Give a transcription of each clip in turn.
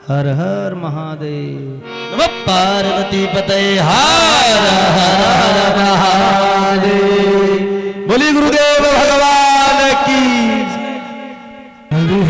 हर हर महादेव। नमः पार्वती पते हर हर महादेव। बोली गुरुदेव भगवान की। हरि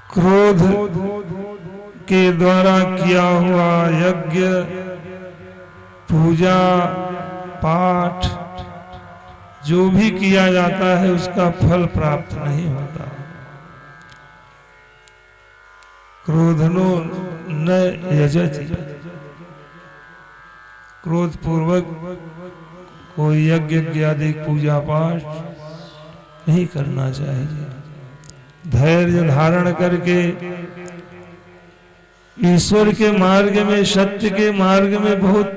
क्रोध के द्वारा किया हुआ यज्ञ, पूजा पाठ जो भी किया जाता है उसका फल प्राप्त नहीं होता। क्रोधनो न यजति, क्रोध पूर्वक कोई यज्ञ आदि पूजा पाठ नहीं करना चाहिए। धैर्य धारण करके ईश्वर के मार्ग में, सत्य के मार्ग में बहुत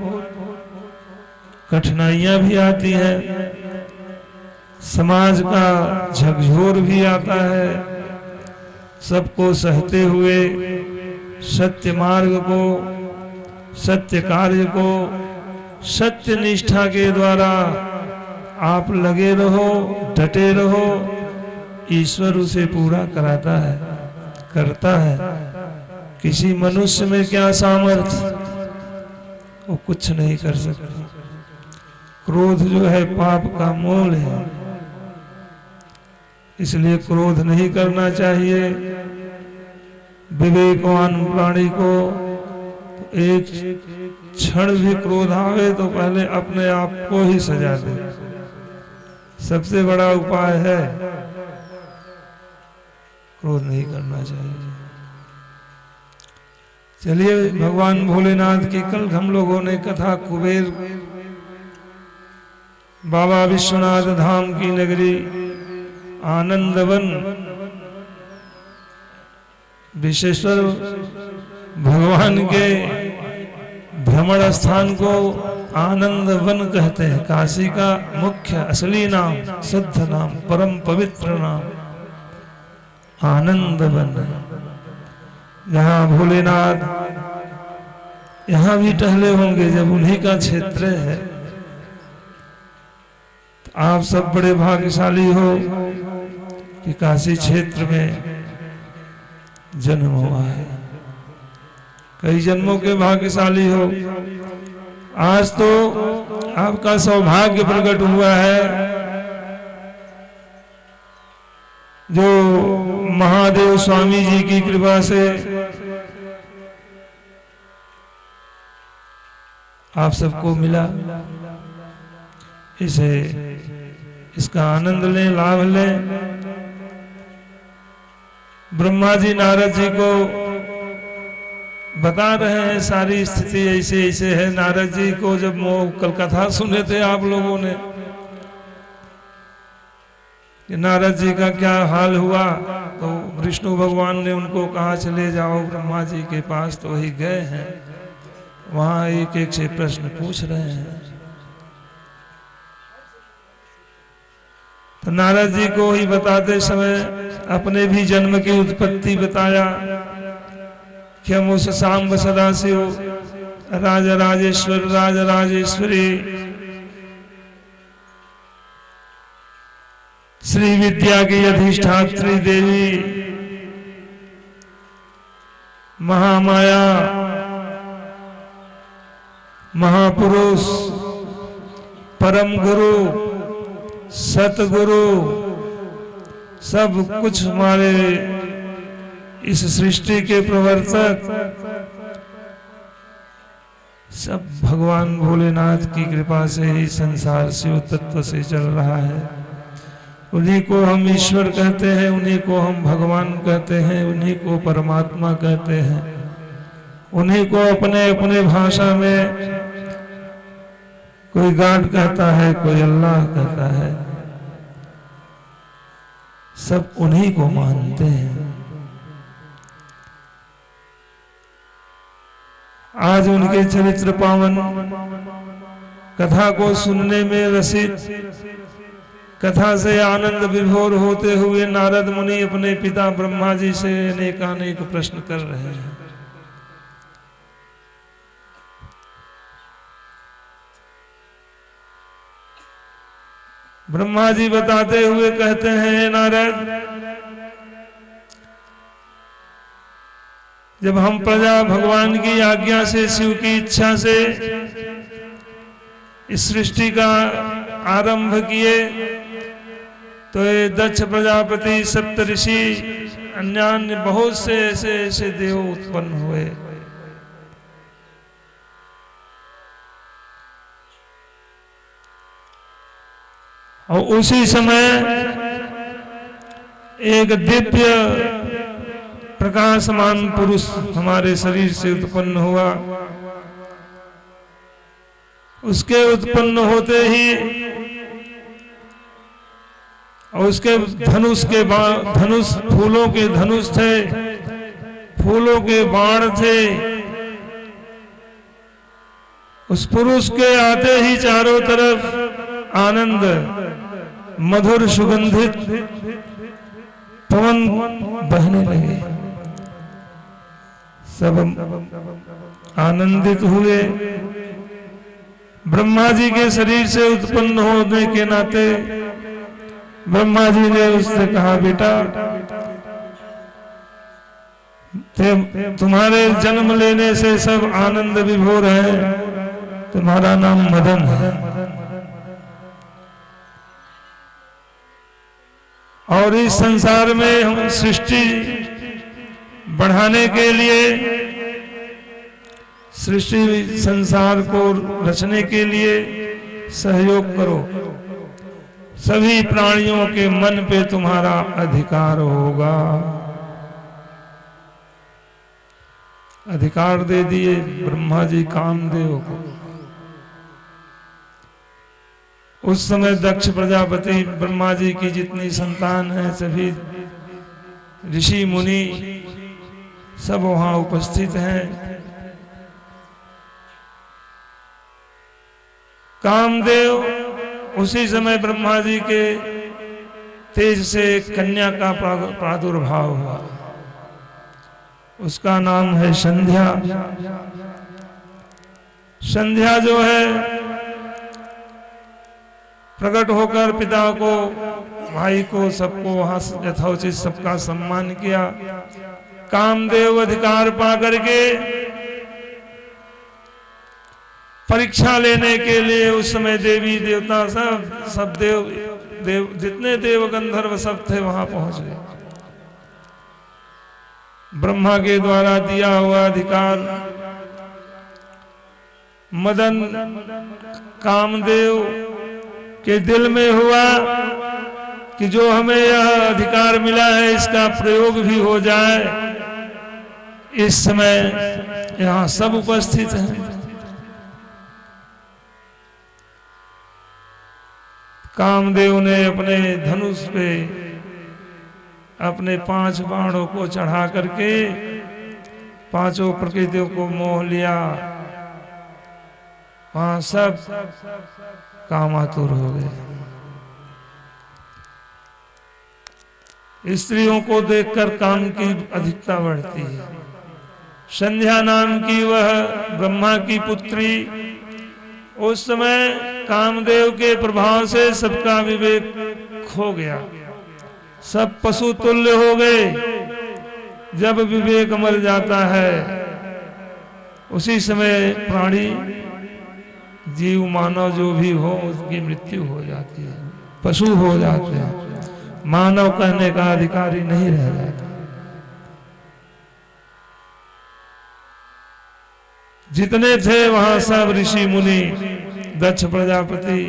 कठिनाइयां भी आती हैं, समाज का झकझोर भी आता है। सबको सहते हुए सत्य मार्ग को, सत्य कार्य को सत्य निष्ठा के द्वारा आप लगे रहो, डटे रहो, ईश्वर उसे पूरा कराता है, करता है। किसी मनुष्य में क्या सामर्थ्य, वो कुछ नहीं कर सकता। क्रोध जो है पाप का मूल है, इसलिए क्रोध नहीं करना चाहिए। विवेकवान प्राणी को एक क्षण भी क्रोध आवे तो पहले अपने आप को ही सजा दे, सबसे बड़ा उपाय है। क्रोध नहीं करना चाहिए। चलिए, भगवान भोलेनाथ की कल हम लोगों ने कथा कुबेर बाबा विश्वनाथ धाम की नगरी आनंदवन विश्वेश्वर भगवान के भ्रमण स्थान को आनंदवन कहते हैं। काशी का मुख्य असली नाम, शुद्ध नाम, परम पवित्र नाम आनंदवन। जहाँ भोलेनाथ यहाँ भी टहले होंगे, जब उन्हीं का क्षेत्र है। तो आप सब बड़े भाग्यशाली हो कि काशी क्षेत्र में जन्म हुआ है। कई जन्मों के भाग्यशाली हो। आज तो आपका सौभाग्य प्रकट हुआ है, जो महादेव स्वामी जी की कृपा से आप सबको मिला। इसे इसका आनंद लें, लाभ लें। ब्रह्मा जी नारद जी को बता रहे हैं सारी स्थिति ऐसे ऐसे है। नारद जी को जब कल कथा सुने थे आप लोगों ने कि नारद जी का क्या हाल हुआ, तो विष्णु भगवान ने उनको कहा चले जाओ ब्रह्मा जी के पास। तो वही गए हैं, वहां एक एक से प्रश्न पूछ रहे हैं। तो नारद जी को ही बताते समय अपने भी जन्म की उत्पत्ति बताया कि हम उस सांब सदाशिव राजा राजेश्वर राजा राजेश्वरी श्री विद्या की अधिष्ठात्री देवी महामाया महापुरुष परम गुरु सतगुरु सब कुछ हमारे इस सृष्टि के प्रवर्तक सब भगवान भोलेनाथ की कृपा से ही संसार शिव तत्व से चल रहा है। उन्हीं को हम ईश्वर कहते हैं, उन्हीं को हम भगवान कहते हैं, उन्हीं को परमात्मा कहते हैं। उन्हीं को अपने अपने भाषा में कोई गॉड कहता है, कोई अल्लाह कहता है। सब उन्हीं को मानते हैं। आज उनके चरित्र पावन कथा को सुनने में रसिक, कथा से आनंद विभोर होते हुए नारद मुनि अपने पिता ब्रह्मा जी से अनेकानेक प्रश्न कर रहे हैं। ब्रह्मा जी बताते हुए कहते हैं, नारद, जब हम प्रजा भगवान की आज्ञा से, शिव की इच्छा से इस सृष्टि का आरंभ किए, तो ये दक्ष प्रजापति, सप्तऋषि, अन्य बहुत से ऐसे ऐसे देव उत्पन्न हुए। और उसी समय एक दिव्य प्रकाशमान पुरुष हमारे शरीर से उत्पन्न हुआ। उसके उत्पन्न होते ही और उसके धनुष फूलों के धनुष थे, फूलों के बाण थे। उस पुरुष के आते ही चारों तरफ आनंद, मधुर सुगंधित पवन बहने लगे। सब आनंदित हुए। ब्रह्मा जी के शरीर से उत्पन्न होने के नाते ब्रह्मा जी ने उससे कहा, बेटा तुम्हारे जन्म लेने से सब आनंद विभोर है, तुम्हारा नाम मदन है। और इस संसार में हम सृष्टि बढ़ाने के लिए, सृष्टि संसार को रचने के लिए सहयोग करो। सभी प्राणियों के मन पे तुम्हारा अधिकार होगा। अधिकार दे दिए ब्रह्मा जी कामदेव को। उस समय दक्ष प्रजापति, ब्रह्मा जी की जितनी संतान है, सभी ऋषि मुनि सब वहां उपस्थित हैं। कामदेव उसी समय ब्रह्मा जी के तेज से कन्या का प्रादुर्भाव हुआ। उसका नाम है संध्या। संध्या जो है प्रकट होकर पिता को, भाई को, सबको वहां यथोचित सबका सम्मान किया। कामदेव अधिकार पा करके परीक्षा लेने के लिए उस समय देवी देवता सब देव जितने देव गंधर्व सब थे वहां पहुंच गए। ब्रह्मा के द्वारा दिया हुआ अधिकार मदन कामदेव के दिल में हुआ कि जो हमें यह अधिकार मिला है इसका प्रयोग भी हो जाए। इस समय यहाँ सब उपस्थित हैं। कामदेव ने अपने धनुष पे अपने 5 बाणों को चढ़ा करके पांचों प्रकृतियों को मोह लिया। वहां सब कामातुर हो गए। स्त्रियों को देखकर काम की अधिकता बढ़ती है। संध्या नाम की वह ब्रह्मा की पुत्री उस समय कामदेव के प्रभाव से सबका विवेक खो गया। सब पशु तुल्य हो गए। जब विवेक मर जाता है उसी समय प्राणी, जीव, मानव जो भी हो उसकी मृत्यु हो जाती है, पशु हो जाते हैं। मानव कहने का अधिकारी नहीं रह जाता। जितने थे वहां सब ऋषि मुनि, दक्ष प्रजापति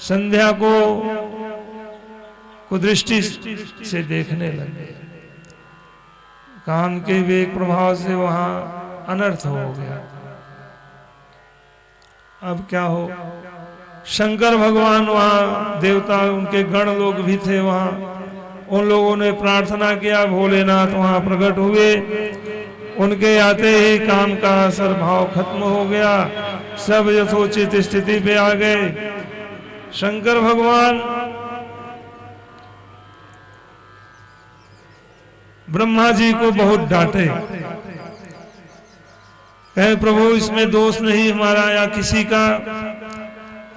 संध्या को कुदृष्टि से देखने लगे। काम के वेग प्रभाव से वहां अनर्थ हो गया। अब क्या हो? शंकर भगवान वहां, देवता उनके गण लोग भी थे वहां। उन लोगों ने प्रार्थना किया, भोलेनाथ वहां प्रकट हुए। उनके आते ही काम का असर भाव खत्म हो गया। सब यथोचित स्थिति पे आ गए। शंकर भगवान ब्रह्मा जी को बहुत डांटे, कहे प्रभु इसमें दोष नहीं हमारा या किसी का,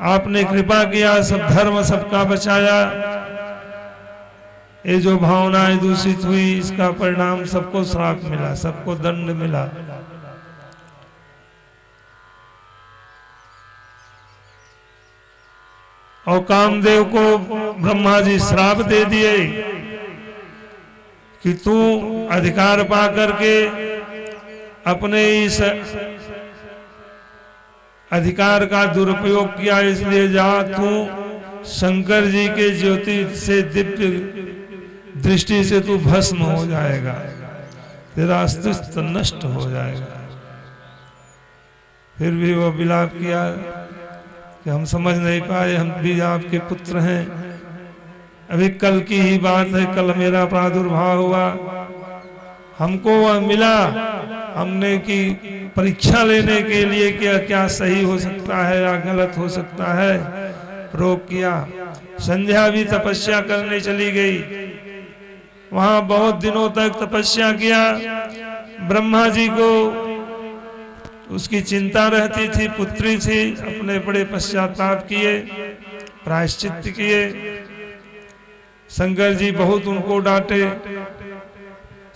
आपने कृपा किया, सब धर्म सबका बचाया। ये जो भावनाएं दूषित हुई इसका परिणाम सबको श्राप मिला, सबको दंड मिला। और कामदेव को ब्रह्मा जी श्राप दे दिए कि तू अधिकार पा करके अपने इस अधिकार का दुरुपयोग किया, इसलिए जा तू शंकर जी के ज्योति से दिव्य दृष्टि से तू भस्म हो जाएगा, तेरा अस्तित्व नष्ट हो जाएगा। फिर भी वो विलाप किया कि हम समझ नहीं पाए, हम भी आपके पुत्र हैं। अभी कल की ही बात है, कल मेरा प्रादुर्भाव हुआ, हमको वह मिला, हमने की परीक्षा लेने के लिए क्या क्या सही हो सकता है या गलत हो सकता है, प्रयोग किया। संध्या भी तपस्या करने चली गई, वहां बहुत दिनों तक तपस्या किया। ब्रह्मा जी को उसकी चिंता रहती थी, पुत्री थी, अपने बड़े पश्चाताप किए, प्रायश्चित किए। शंकर जी बहुत उनको डांटे।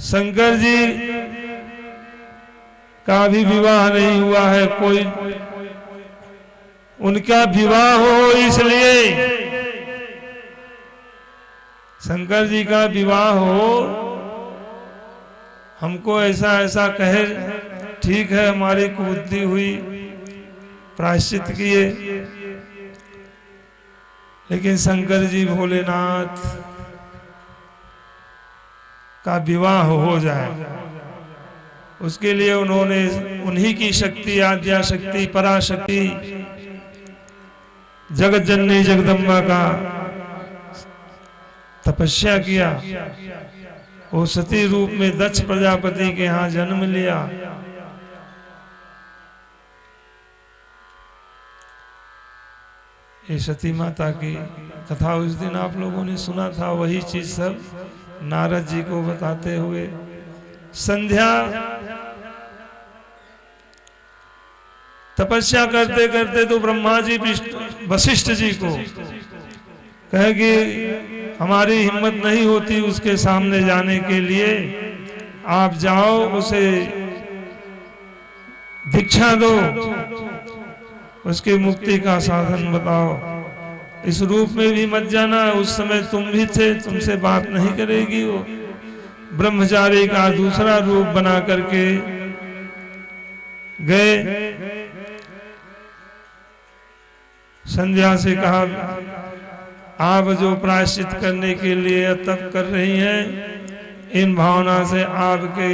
शंकर जी का भी विवाह नहीं हुआ है, कोई उनका विवाह हो, इसलिए शंकर जी का विवाह हो, हमको ऐसा ऐसा कहे, ठीक है, हमारी कुबुद्धि हुई, प्रायश्चित किए, लेकिन शंकर जी भोलेनाथ का विवाह हो जाए, उसके लिए उन्होंने उन्हीं की शक्ति, आद्या शक्ति, पराशक्ति, जगत जननी जगदम्बा का तपस्या किया। वो सती रूप में दक्ष प्रजापति के यहाँ जन्म लिया। ये सती माता की कथा उस दिन आप लोगों ने सुना था, वही चीज सब नारद जी को बताते हुए संध्या तपस्या करते करते तो ब्रह्मा जी वशिष्ठ जी को कहे कि हमारी हिम्मत नहीं होती उसके सामने जाने के लिए, आप जाओ, उसे दीक्षा दो, उसकी मुक्ति का साधन बताओ। इस रूप में भी मत जाना, उस समय तुम भी थे, तुमसे बात नहीं करेगी वो। ब्रह्मचारी का दूसरा रूप बना करके गए। संध्या से कहा, आप जो प्रायश्चित करने के लिए तप कर रही हैं, इन भावना से आपके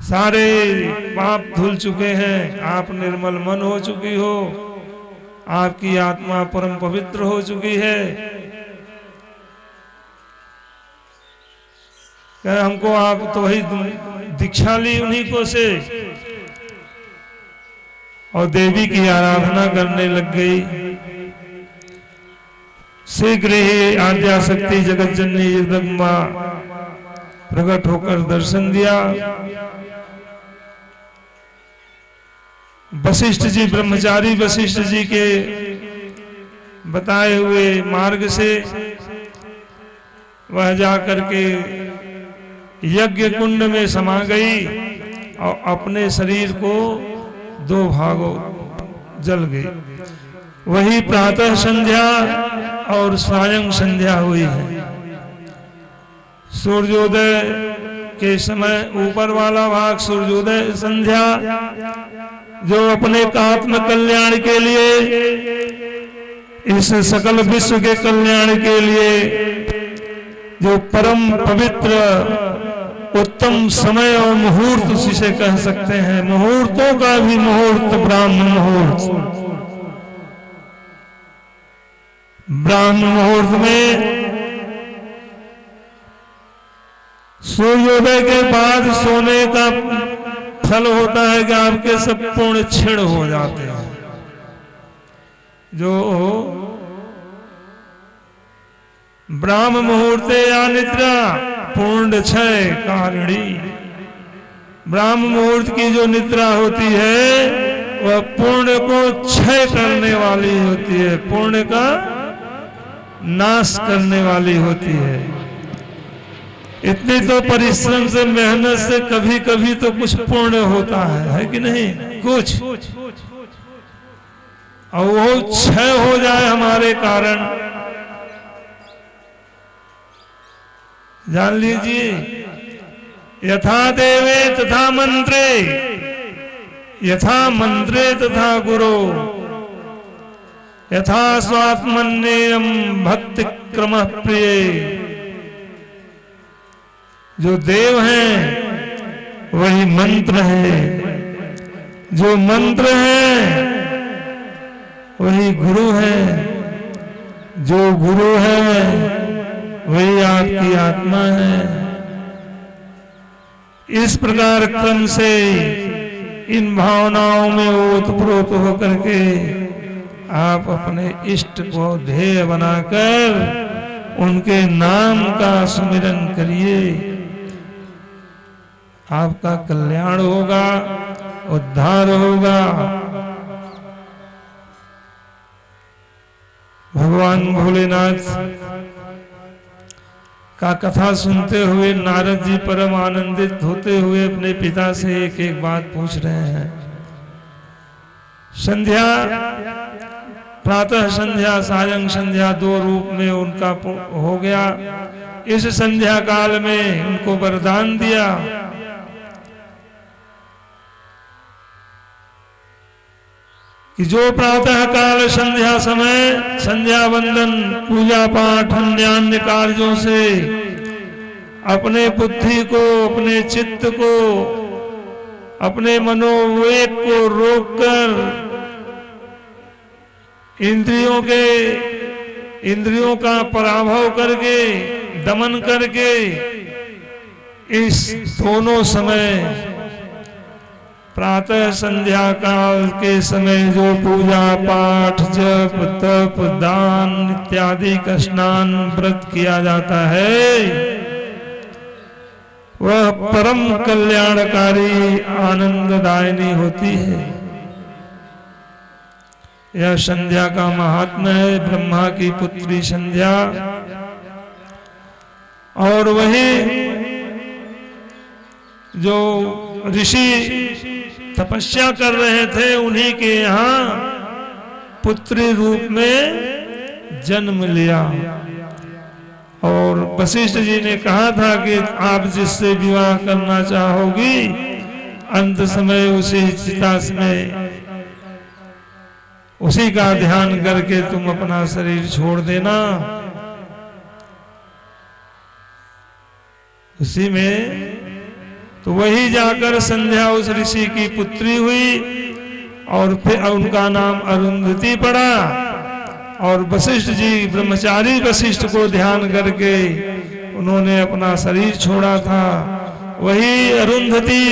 सारे पाप धुल चुके हैं, आप निर्मल मन हो चुकी हो, आपकी आत्मा परम पवित्र हो चुकी है। हमको आप तो वही दीक्षा ली उन्हीं को से, और देवी की आराधना करने लग गई। शीघ्र ही आद्या शक्ति जगत जननी जगदम्बा प्रकट होकर दर्शन दिया। वशिष्ठ जी, ब्रह्मचारी वशिष्ठ जी के बताए हुए मार्ग से वह जाकर के यज्ञ कुंड में समा गई और अपने शरीर को दो भागों जल गई। वही प्रातः संध्या और सायं संध्या हुई है। सूर्योदय के समय ऊपर वाला भाग सूर्योदय संध्या, जो अपने आत्म कल्याण के लिए, इस सकल विश्व के कल्याण के लिए जो परम पवित्र उत्तम समय और मुहूर्त जिसे कह सकते हैं, मुहूर्तों का भी मुहूर्त ब्राह्मण मुहूर्त। ब्राह्मण मुहूर्त में सूर्योदय के बाद सोने का फल होता है कि आपके सब पुण्य क्षीण हो जाते हैं। जो ब्राह्म मुहूर्ते या निद्रा पूर्ण क्षय कारिणी, ब्राह्म मुहूर्त की जो निद्रा होती है वह पुण्य को क्षय करने वाली होती है, पुण्य का नाश करने वाली होती है। इतनी तो परिश्रम से, मेहनत से कभी कभी तो कुछ पुण्य होता है कि नहीं? कुछ, और वो क्षय हो जाए हमारे कारण, जान लीजिए, यथा देवे तथा मंत्रे, यथा मंत्रे तथा गुरो, यथा स्वात्मन्येयम भक्ति क्रम प्रिय। जो देव हैं वही मंत्र है, जो मंत्र है वही गुरु है, जो गुरु है वही आपकी आत्मा है। इस प्रकार क्रम से इन भावनाओं में ओतप्रोत होकर के आप अपने इष्ट को ध्येय बनाकर उनके नाम का सुमिरन करिए। आपका कल्याण होगा, उद्धार होगा। भगवान भोलेनाथ का कथा सुनते हुए नारद जी परम आनंदित होते हुए अपने पिता से एक एक बात पूछ रहे हैं। संध्या, प्रातः संध्या, सायं संध्या, दो रूप में उनका हो गया। इस संध्या काल में उनको वरदान दिया कि जो प्रातः काल संध्या समय संध्या वंदन, पूजा पाठ, अन्य कार्यों से अपने बुद्धि को, अपने चित्त को, अपने मनोवेग को रोककर इंद्रियों का पराभव करके, दमन करके इस दोनों समय प्रातः संध्या काल के समय जो पूजा पाठ, जप तप, दान इत्यादि का स्नान व्रत किया जाता है, वह परम कल्याणकारी आनंददायिनी होती है। यह संध्या का महात्म्य है, ब्रह्मा की पुत्री संध्या। और वही जो ऋषि तपस्या कर रहे थे, उन्हीं के यहाँ पुत्री रूप में जन्म लिया। और वशिष्ठ जी ने कहा था कि आप जिससे विवाह करना चाहोगी, अंत समय उसी चिता में उसी का ध्यान करके तुम अपना शरीर छोड़ देना। उसी में तो वही जाकर संध्या उस ऋषि की पुत्री हुई और फिर उनका नाम अरुंधति पड़ा। और वशिष्ठ जी, ब्रह्मचारी वशिष्ठ को ध्यान करके उन्होंने अपना शरीर छोड़ा था। वही अरुंधति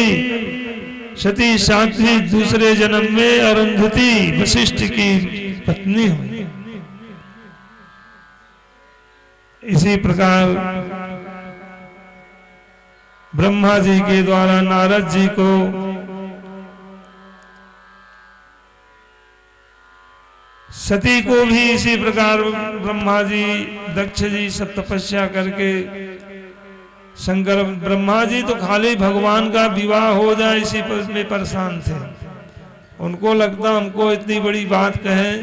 सती साध्वी दूसरे जन्म में अरुंधति वशिष्ठ की पत्नी हुई। इसी प्रकार ब्रह्मा जी के द्वारा नारद जी को सती को भी इसी प्रकार ब्रह्मा जी, दक्ष जी सब तपस्या करके शंकर, ब्रह्मा जी तो खाली भगवान का विवाह हो जाए इसी पर में परेशान थे। उनको लगता हमको इतनी बड़ी बात कहें,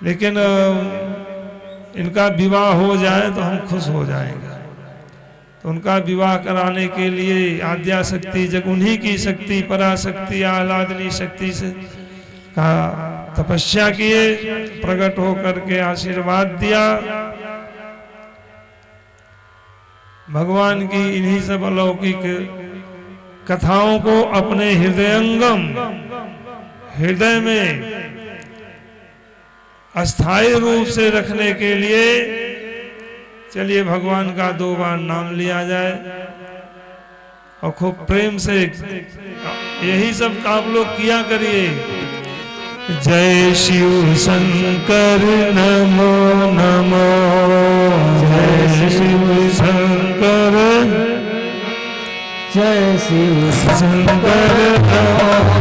लेकिन इनका विवाह हो जाए तो हम खुश हो जाएंगे। तो उनका विवाह कराने के लिए आद्या शक्ति, जग उन्हीं की शक्ति, पराशक्ति, आह्लादनी शक्ति से का तपस्या किए, प्रकट होकर के आशीर्वाद दिया। भगवान की इन्हीं सब अलौकिक कथाओं को अपने हृदयंगम, हृदय में अस्थायी रूप से रखने के लिए चलिए भगवान का 2 बार नाम लिया जाए और खूब प्रेम से यही सब आप लोग किया करिए। जय शिव शंकर नमो नमो, जय शिव शंकर, जय शिव शंकर नमो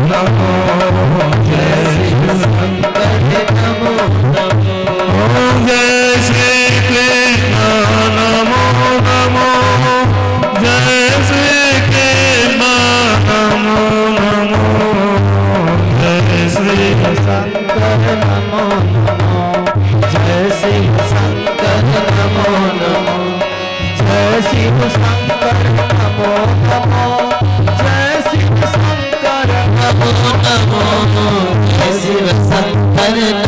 नमो, जय शिव शंकर नमो नमो, जय श्री कृष्ण नमो नमो, जय श्री कृष्ण नमो नमो, जय श्री शंकर नमो नमो, जय शिव शंकर नमो नमो, शिव शंकर नमो नमो, जय शिव शंकर नमो नमो, जय शिव शंकर